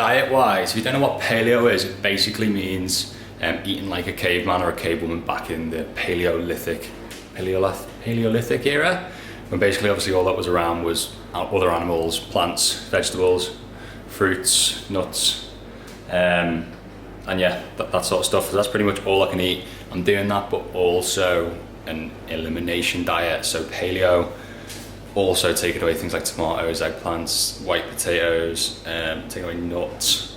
diet-wise, if you don't know what paleo is, it basically means eating like a caveman or a cavewoman back in the Paleolithic era, when basically obviously all that was around was other animals, plants, vegetables, fruits, nuts, and yeah, that sort of stuff. So that's pretty much all I can eat. I'm doing that, but also an elimination diet. So paleo, also taking away things like tomatoes, eggplants, white potatoes, taking away nuts.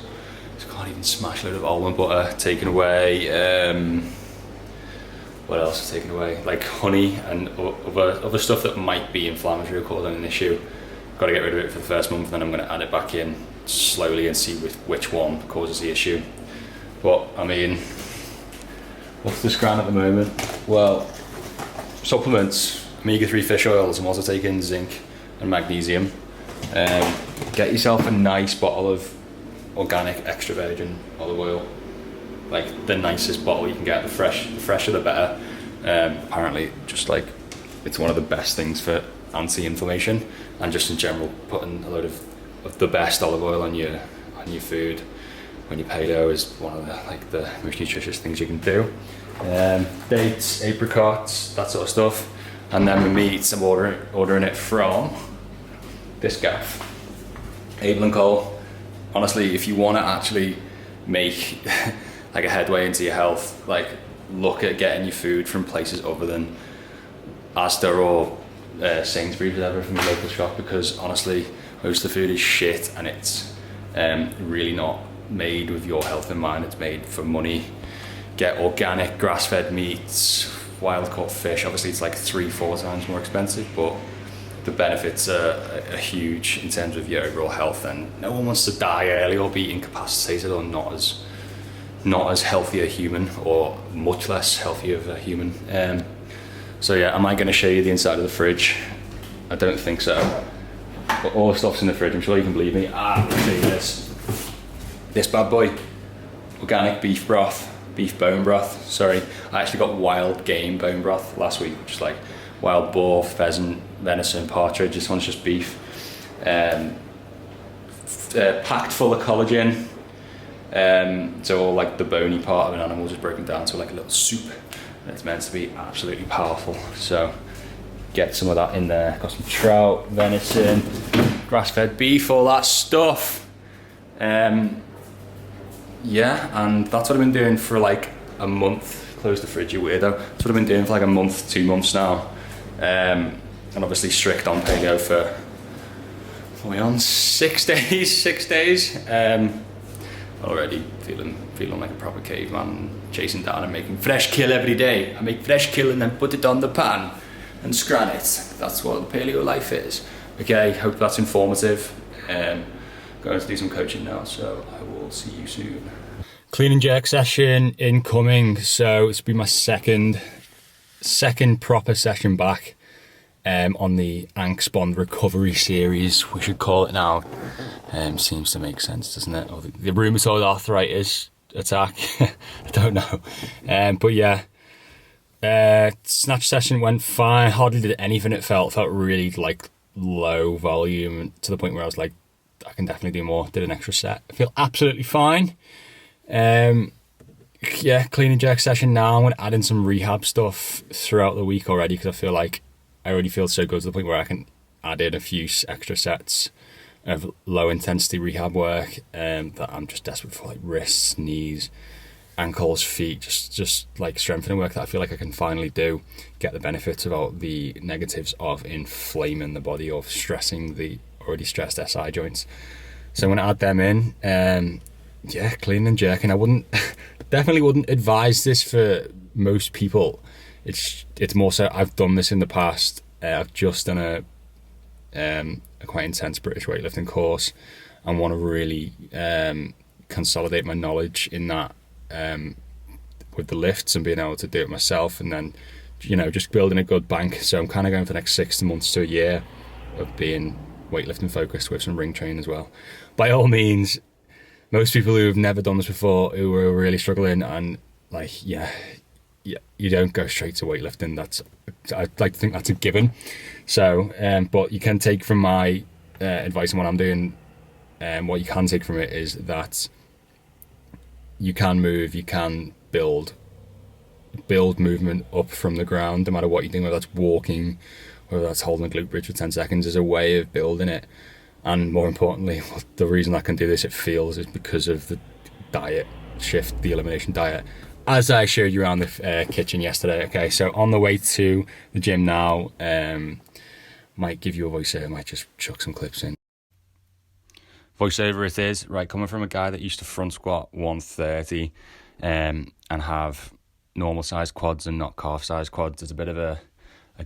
Just can't even smash a load of almond butter. Taking away, what else is taken away? Like honey and other stuff that might be inflammatory or causing an issue. Got to get rid of it for the first month, then I'm going to add it back in slowly and see which one causes the issue. But I mean, what's the scran at the moment? Well, supplements, omega-3 fish oils. I'm also taking zinc and magnesium. Get yourself a nice bottle of organic extra virgin olive oil, like the nicest bottle you can get. The fresher the better. Apparently, just like it's one of the best things for anti-inflammation, and just in general, putting a load of the best olive oil on your food when you paleo is one of the most nutritious things you can do. Dates, apricots, that sort of stuff. And then the meats, I'm ordering it from this gaff, Abel & Cole. Honestly, if you want to actually make like a headway into your health, like look at getting your food from places other than Asda or Sainsbury's, whatever, from your local shop, because honestly, most of the food is shit, and it's really not made with your health in mind. It's made for money. Get organic grass-fed meats, wild-caught fish. Obviously it's like 3-4 times more expensive, but the benefits are huge in terms of your overall health, and no one wants to die early or be incapacitated or not as healthy a human, or much less healthy of a human. So yeah, am I going to show you the inside of the fridge? I don't think so, but all the stuff's in the fridge. I'm sure you can believe me. I'll show you this bad boy, organic beef bone broth. Sorry, I actually got wild game bone broth last week, which is like wild boar, pheasant, venison, partridge. This one's just beef, packed full of collagen. So all like the bony part of an animal just broken down to like a little soup, and it's meant to be absolutely powerful. So get some of that in there. Got some trout, venison, grass-fed beef, all that stuff. Yeah, and that's what I've been doing for like a month. Close the fridge, you weirdo. That's what I've been doing for like a month, 2 months now. And obviously strict on paleo for, what are we on, 6 days? Already feeling like a proper caveman, chasing down and making fresh kill every day. I make fresh kill and then put it on the pan and scran it. That's what the paleo life is. Okay, hope that's informative. Going to do some coaching now, so I will see you soon. Clean and jerk session incoming. So it's been my second proper session back on the Spond recovery series, we should call it now. Seems to make sense, doesn't it? Or the rheumatoid arthritis attack. I don't know. But yeah, snatch session went fine. Hardly did anything. It felt really like low volume, to the point where I was like, I can definitely do more. Did an extra set. I feel absolutely fine. Yeah, clean and jerk session now. I'm going to add in some rehab stuff throughout the week already, because I feel like I already feel so good to the point where I can add in a few extra sets of low intensity rehab work that I'm just desperate for, like wrists, knees, ankles, feet, just like strengthening work that I feel like I can finally do, get the benefits without the negatives of inflaming the body or stressing the already stressed SI joints. So I'm going to add them in. Yeah, clean and jerking. I definitely wouldn't advise this for most people. It's more so I've done this in the past. I've just done a quite intense British weightlifting course and want to really consolidate my knowledge in that with the lifts and being able to do it myself, and then just building a good bank. So I'm kind of going for the next 6 months to a year of being weightlifting focused with some ring training as well. By all means, most people who have never done this before, who are really struggling, and like you don't go straight to weightlifting. I'd like to think that's a given. So but you can take from my advice on what I'm doing what you can take from it is that you can move, you can build movement up from the ground, no matter what you're doing, whether that's walking, whether that's holding a glute bridge for 10 seconds. There's a way of building it. And more importantly, the reason I can do this, it feels, is because of the diet shift, the elimination diet, as I showed you around the kitchen yesterday. Okay, so on the way to the gym now, might give you a voiceover, might just chuck some clips in. Voiceover it is, right, coming from a guy that used to front squat 130 and have normal sized quads and not calf sized quads. It's a bit of a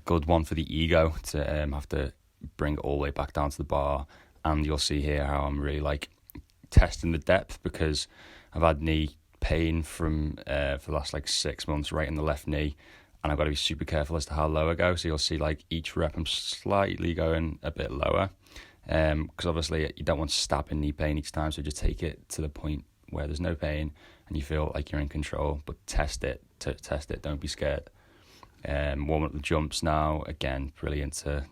good one for the ego to have to bring it all the way back down to the bar. And you'll see here how I'm really like testing the depth, because I've had knee pain from for the last like 6 months right in the left knee, and I've got to be super careful as to how low I go. So you'll see like each rep I'm slightly going a bit lower, because obviously you don't want stabbing knee pain each time, so just take it to the point where there's no pain and you feel like you're in control, but test it, don't be scared. Warm up the jumps now, again, brilliant to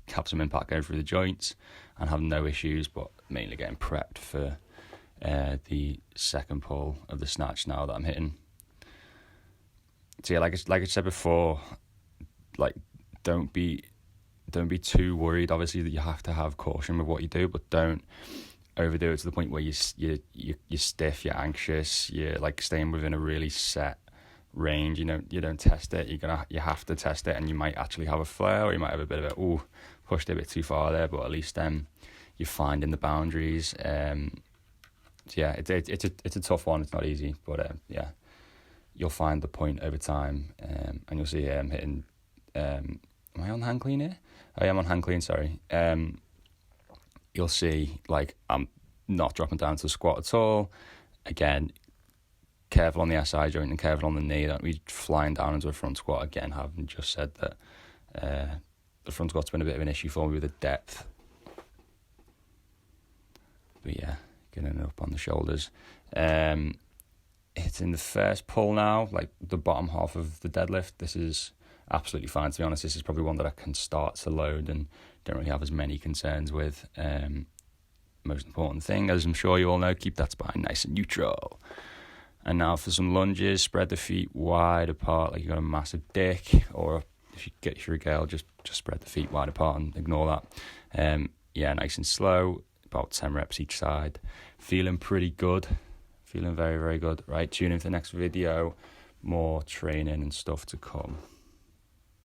have some impact going through the joints and have no issues, but mainly getting prepped for the second pull of the snatch now that I'm hitting. So yeah, like I said before, like don't be too worried. Obviously, that you have to have caution with what you do, but don't overdo it to the point where you're stiff, you're anxious, you're like staying within a really set range. You don't test it. You have to test it, and you might actually have a flare, or you might have a bit of a pushed it a bit too far there, but at least you're finding the boundaries. So yeah, it's a tough one. It's not easy, but yeah, you'll find the point over time, and you'll see here I'm hitting. Am I on hand clean here? I am on hand clean. Sorry. You'll see like I'm not dropping down to the squat at all. Again, careful on the SI joint and careful on the knee. Don't be flying down into a front squat. Again, having just said that the front squat's been a bit of an issue for me with the depth. But yeah, getting it up on the shoulders. It's in the first pull now, like the bottom half of the deadlift. This is absolutely fine, to be honest. This is probably one that I can start to load and don't really have as many concerns with. Most important thing, as I'm sure you all know, keep that spine nice and neutral. And now for some lunges, spread the feet wide apart like you've got a massive dick, or if you get your girl, just spread the feet wide apart and ignore that. Yeah, nice and slow, about 10 reps each side. Feeling pretty good, feeling very, very good. Right, tune in for the next video, more training and stuff to come.